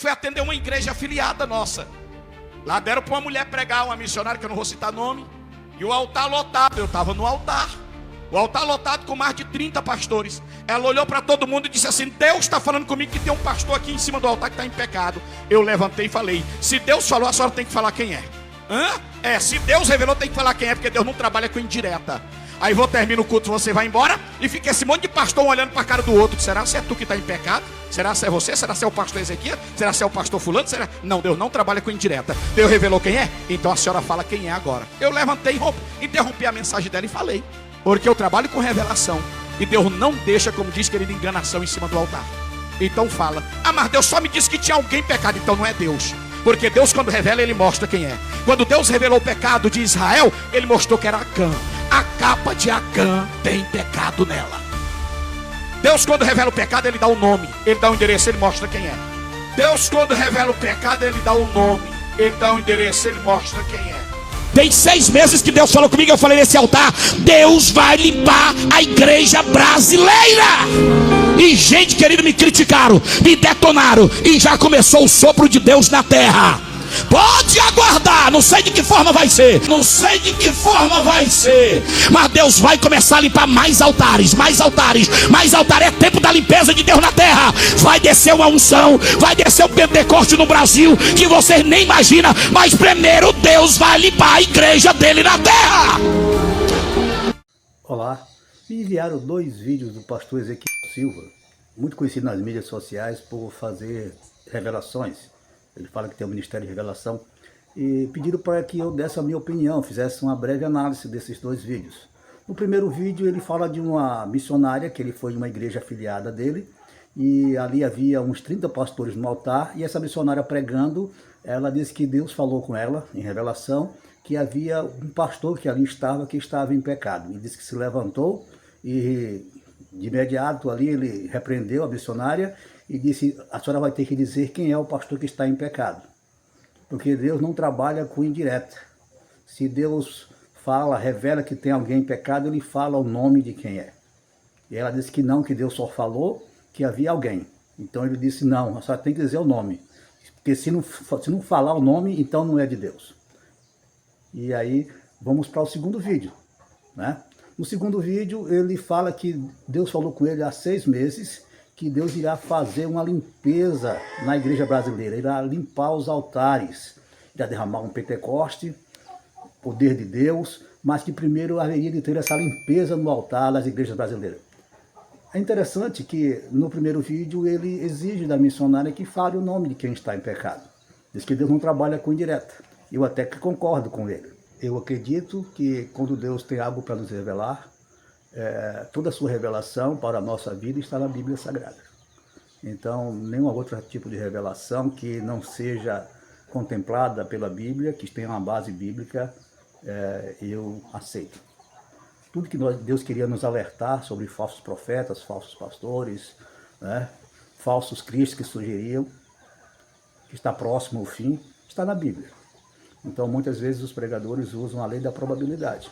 fui atender uma igreja afiliada nossa. Lá deram para uma mulher pregar, uma missionária, que eu não vou citar nome. E o altar lotado, eu estava no altar. O altar lotado com mais de 30 pastores. Ela olhou para todo mundo e disse assim: Deus está falando comigo que tem um pastor aqui em cima do altar que está em pecado. Eu levantei e falei: se Deus falou, a senhora tem que falar quem é. Se Deus revelou, tem que falar quem é, porque Deus não trabalha com indireta. Aí termina o culto, você vai embora e fica esse monte de pastor olhando para a cara do outro. Será que é tu que está em pecado? Será que é você? Será que é o pastor Ezequiel? Será que é o pastor fulano? Será? Não, Deus não trabalha com indireta. Deus revelou quem é? Então a senhora fala quem é agora. Eu levantei, interrompi a mensagem dela e falei. Porque eu trabalho com revelação. E Deus não deixa, como diz, querido, enganação em cima do altar. Então fala: mas Deus só me disse que tinha alguém pecado. Então não é Deus. Porque Deus, quando revela, Ele mostra quem é. Quando Deus revelou o pecado de Israel, Ele mostrou que era Acã. A capa de Acã tem pecado nela. Deus, quando revela o pecado, Ele dá o nome, Ele dá o endereço, Ele mostra quem é. Deus, quando revela o pecado, Ele dá o nome, Ele dá o endereço, Ele mostra quem é. Tem 6 meses que Deus falou comigo. Eu falei nesse altar: Deus vai limpar a igreja brasileira. E gente, querido, me criticaram, me detonaram, e já começou o sopro de Deus na terra. Pode aguardar, não sei de que forma vai ser, não sei de que forma vai ser, mas Deus vai começar a limpar mais altares, mais altares, mais altares. É tempo da limpeza de Deus na terra. Vai descer uma unção, vai descer um Pentecoste no Brasil que vocês nem imaginam. Mas primeiro Deus vai limpar a igreja dele na terra. Olá, me enviaram 2 vídeos do pastor Ezequiel Silva, muito conhecido nas mídias sociais por fazer revelações. Ele fala que tem o Ministério de Revelação. E pediram para que eu desse a minha opinião, fizesse uma breve análise desses 2 vídeos. No primeiro vídeo ele fala de uma missionária, que ele foi de uma igreja afiliada dele. E ali havia uns 30 pastores no altar. E essa missionária pregando, ela disse que Deus falou com ela, em revelação, que havia um pastor que ali estava, que estava em pecado. E disse que se levantou e de imediato ali ele repreendeu a missionária e disse: a senhora vai ter que dizer quem é o pastor que está em pecado. Porque Deus não trabalha com indireta. Se Deus fala, revela que tem alguém em pecado, Ele fala o nome de quem é. E ela disse que não, que Deus só falou que havia alguém. Então ele disse: não, a senhora tem que dizer o nome. Porque se não falar o nome, então não é de Deus. E aí vamos para o segundo vídeo, né? No segundo vídeo ele fala que Deus falou com ele há 6 meses, que Deus irá fazer uma limpeza na igreja brasileira, irá limpar os altares, irá derramar um Pentecoste, poder de Deus, mas que primeiro haveria de ter essa limpeza no altar das igrejas brasileiras. É interessante que no primeiro vídeo ele exige da missionária que fale o nome de quem está em pecado. Diz que Deus não trabalha com indireta. Eu até que concordo com ele. Eu acredito que quando Deus tem algo para nos revelar, toda a sua revelação para a nossa vida está na Bíblia Sagrada. Então, nenhum outro tipo de revelação que não seja contemplada pela Bíblia, que tenha uma base bíblica, eu aceito. Tudo que Deus queria nos alertar sobre falsos profetas, falsos pastores, né, falsos cristos que surgiriam, que está próximo ao fim, está na Bíblia. Então, muitas vezes os pregadores usam a lei da probabilidade.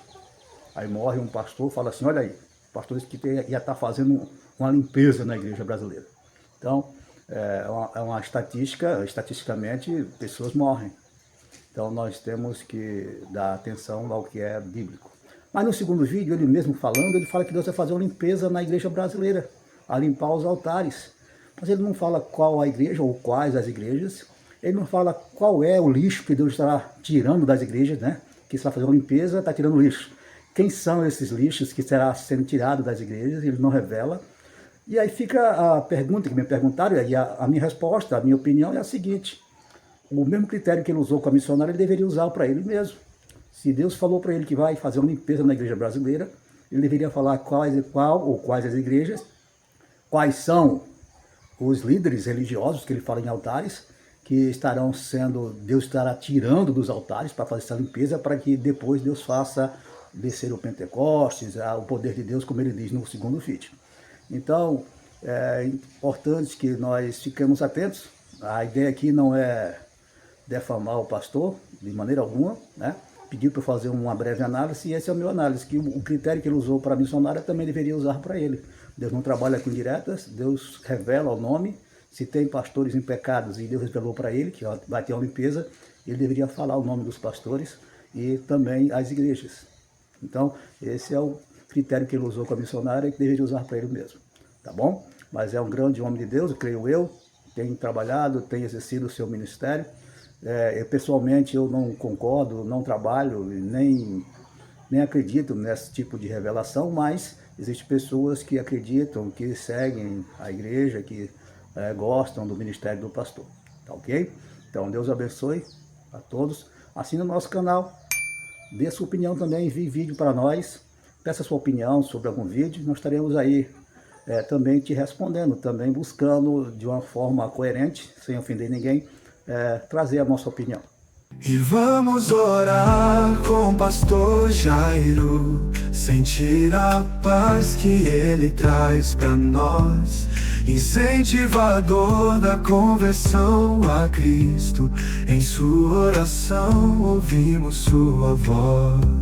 Aí morre um pastor, fala assim: olha aí, o pastor disse que ia estar fazendo uma limpeza na igreja brasileira. Então, é uma estatística, estatisticamente, pessoas morrem. Então, nós temos que dar atenção ao que é bíblico. Mas no segundo vídeo, ele mesmo falando, ele fala que Deus vai fazer uma limpeza na igreja brasileira, a limpar os altares. Mas ele não fala qual a igreja ou quais as igrejas. Ele não fala qual é o lixo que Deus está tirando das igrejas, né? Que está fazendo uma limpeza, está tirando lixo. Quem são esses lixos que será sendo tirado das igrejas? Ele não revela. E aí fica a pergunta que me perguntaram, e a minha resposta, a minha opinião é a seguinte: o mesmo critério que ele usou com a missionária, ele deveria usar para ele mesmo. Se Deus falou para ele que vai fazer uma limpeza na igreja brasileira, ele deveria falar quais as igrejas, quais são os líderes religiosos que ele fala em altares, que estarão sendo, Deus estará tirando dos altares para fazer essa limpeza, para que depois Deus faça descer o Pentecostes, o poder de Deus, como ele diz no segundo vídeo. Então, é importante que nós fiquemos atentos. A ideia aqui não é defamar o pastor, de maneira alguma, né? Pediu para eu fazer uma breve análise, e esse é o meu análise, que o critério que ele usou para a missionária também deveria usar para ele. Deus não trabalha com diretas, Deus revela o nome. Se tem pastores em pecados e Deus revelou para ele que vai ter uma limpeza, ele deveria falar o nome dos pastores e também as igrejas. Então, esse é o critério que ele usou com a missionária e que deveria usar para ele mesmo, tá bom? Mas é um grande homem de Deus, creio eu, tem trabalhado, tem exercido o seu ministério. Pessoalmente, eu não concordo, não trabalho, nem acredito nesse tipo de revelação, mas existem pessoas que acreditam, que seguem a igreja, que gostam do ministério do pastor, tá ok? Então, Deus abençoe a todos. Assine o nosso canal, dê sua opinião também, envie vídeo para nós, peça sua opinião sobre algum vídeo, nós estaremos aí também te respondendo, também buscando de uma forma coerente, sem ofender ninguém, trazer a nossa opinião. E vamos orar com o pastor Jairo, sentir a paz que ele traz para nós, incentivador da conversão a Cristo. Em sua oração ouvimos sua voz.